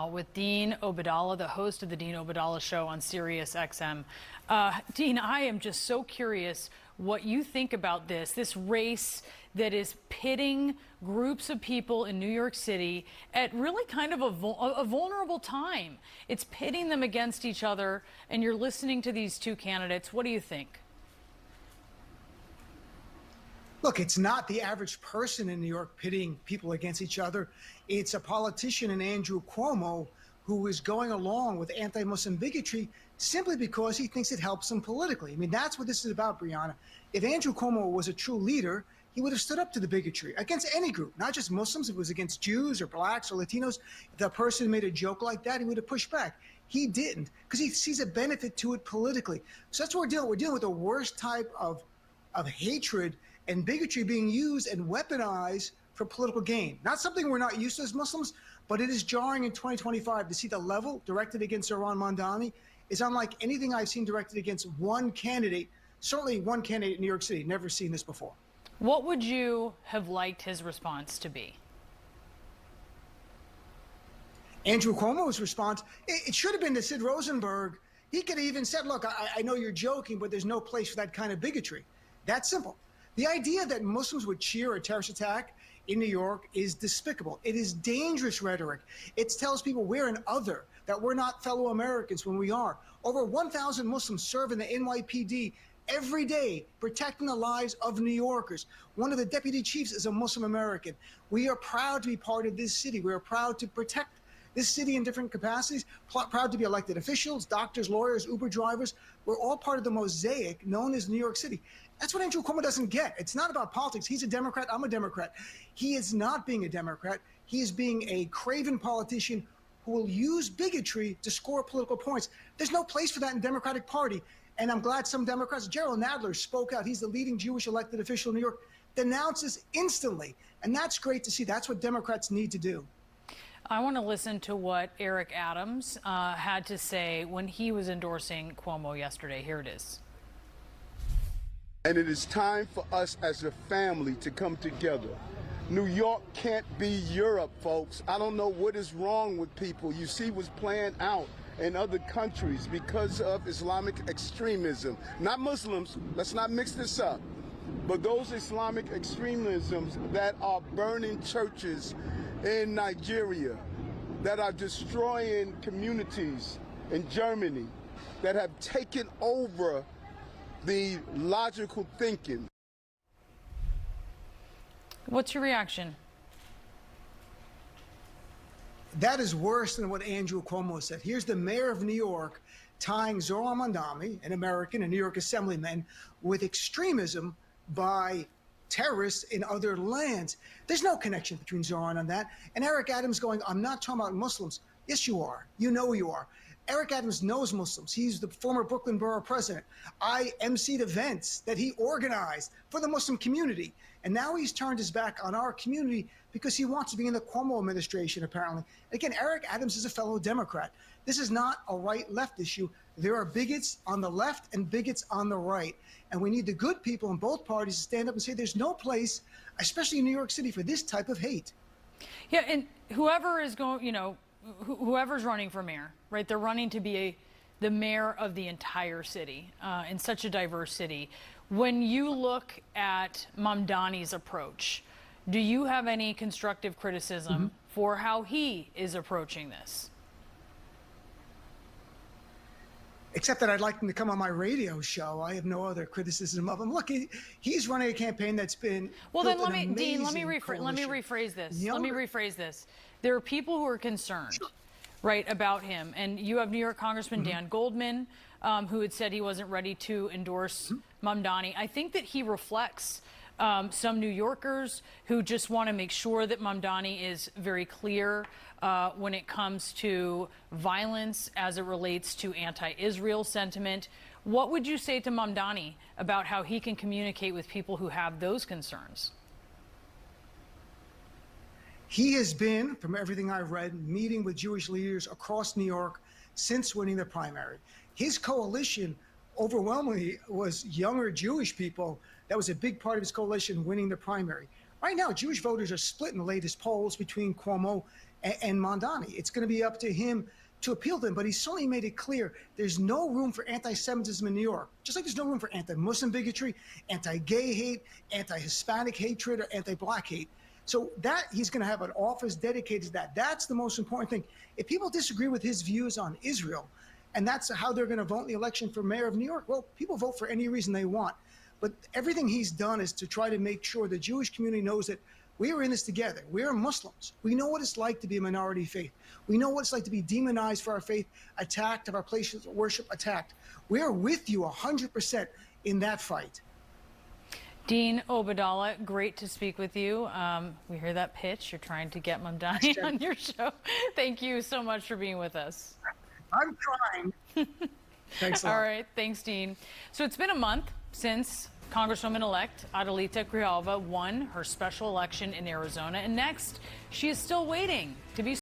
now with Dean Obeidallah, the host of the Dean Obeidallah Show on Sirius XM. Dean, I am just so curious what you think about this race that is pitting groups of people in New York City at really kind of a vulnerable time. It's pitting them against each other, and you're listening to these two candidates. What do you think? Look, it's not the average person in New York pitting people against each other. It's a politician in Andrew Cuomo who is going along with anti-Muslim bigotry simply because he thinks it helps him politically. I mean, that's what this is about, Brianna. If Andrew Cuomo was a true leader, he would have stood up to the bigotry against any group, not just Muslims. If it was against Jews or blacks or Latinos, if that person made a joke like that, he would have pushed back. He didn't, because he sees a benefit to it politically. So that's what we're dealing with. We're dealing with the worst type of hatred and bigotry being used and weaponized for political gain. Not something we're not used to as Muslims, but it is jarring in 2025 to see the level directed against Zohran Mamdani is unlike anything I've seen directed against one candidate, certainly one candidate in New York City. Never seen this before. What would you have liked his response to be? Andrew Cuomo's response, it should have been to Sid Rosenberg. He could have even said, look, I know you're joking, but there's no place for that kind of bigotry. That's simple. The idea that Muslims would cheer a terrorist attack in New York is despicable. It is dangerous rhetoric. It tells people we're an other, that we're not fellow Americans when we are. Over 1,000 Muslims serve in the NYPD every day, protecting the lives of New Yorkers. One of the deputy chiefs is a Muslim American. We are proud to be part of this city. We are proud to protect this city in different capacities, proud to be elected officials, doctors, lawyers, Uber drivers. We're all part of the mosaic known as New York City. That's what Andrew Cuomo doesn't get. It's not about politics. He's a Democrat. I'm a Democrat. He is not being a Democrat. He is being a craven politician who will use bigotry to score political points. There's no place for that in the Democratic Party. And I'm glad some Democrats, Gerald Nadler spoke out. He's the leading Jewish elected official in New York, denounces instantly. And that's great to see. That's what Democrats need to do. I want to listen to what Eric Adams had to say when he was endorsing Cuomo yesterday. Here it is. And it is time for us as a family to come together. New York can't be Europe, folks. I don't know what is wrong with people. You see what's playing out in other countries because of Islamic extremism. Not Muslims, let's not mix this up, but those Islamic extremisms that are burning churches in Nigeria, that are destroying communities in Germany, that have taken over the logical thinking. What's your reaction? That is worse than what Andrew Cuomo said. Here's the mayor of New York tying Zohran Mamdani, an American, a New York assemblyman, with extremism by terrorists in other lands. There's no connection between Zohran and that. And Eric Adams going, I'm not talking about Muslims. Yes, you are. You know you are. Eric Adams knows Muslims. He's the former Brooklyn borough president. I emceed events that he organized for the Muslim community. And now he's turned his back on our community because he wants to be in the Cuomo administration, apparently. Again, Eric Adams is a fellow Democrat. This is not a right-left issue. There are bigots on the left and bigots on the right. And we need the good people in both parties to stand up and say there's no place, especially in New York City, for this type of hate. Yeah, and whoever is going, whoever's running for mayor, right? They're running to be the mayor of the entire city, in such a diverse city. When you look at Mamdani's approach, do you have any constructive criticism for how he is approaching this? Except that I'd like him to come on my radio show. I have no other criticism of him. Look, he's running a campaign that's been well. Then Dean, let me rephrase this. Let me rephrase this. There are people who are concerned, right, about him, and you have New York Congressman Dan Goldman, who had said he wasn't ready to endorse Mamdani. I think that he reflects some New Yorkers who just want to make sure that Mamdani is very clear when it comes to violence as it relates to anti-Israel sentiment. What would you say to Mamdani about how he can communicate with people who have those concerns? He has been, from everything I've read, meeting with Jewish leaders across New York since winning the primary. His coalition overwhelmingly was younger Jewish people. That was a big part of his coalition winning the primary. Right now, Jewish voters are split in the latest polls between Cuomo and Mandani. It's going to be up to him to appeal to them, but he certainly made it clear there's no room for anti-Semitism in New York, just like there's no room for anti-Muslim bigotry, anti-gay hate, anti-Hispanic hatred, or anti-black hate. So that he's going to have an office dedicated to that. That's the most important thing. If people disagree with his views on Israel, and that's how they're going to vote in the election for mayor of New York, well, people vote for any reason they want. But everything he's done is to try to make sure the Jewish community knows that we are in this together. We are Muslims. We know what it's like to be a minority faith. We know what it's like to be demonized for our faith, attacked, have our places of worship attacked. We are with you 100% in that fight. Dean Obeidallah, great to speak with you. We hear that pitch. You're trying to get Mamdani on your show. Thank you so much for being with us. I'm trying. Thanks a lot. All right. Thanks, Dean. So it's been a month since Congresswoman-elect Adelita Grijalva won her special election in Arizona, and next, she is still waiting to be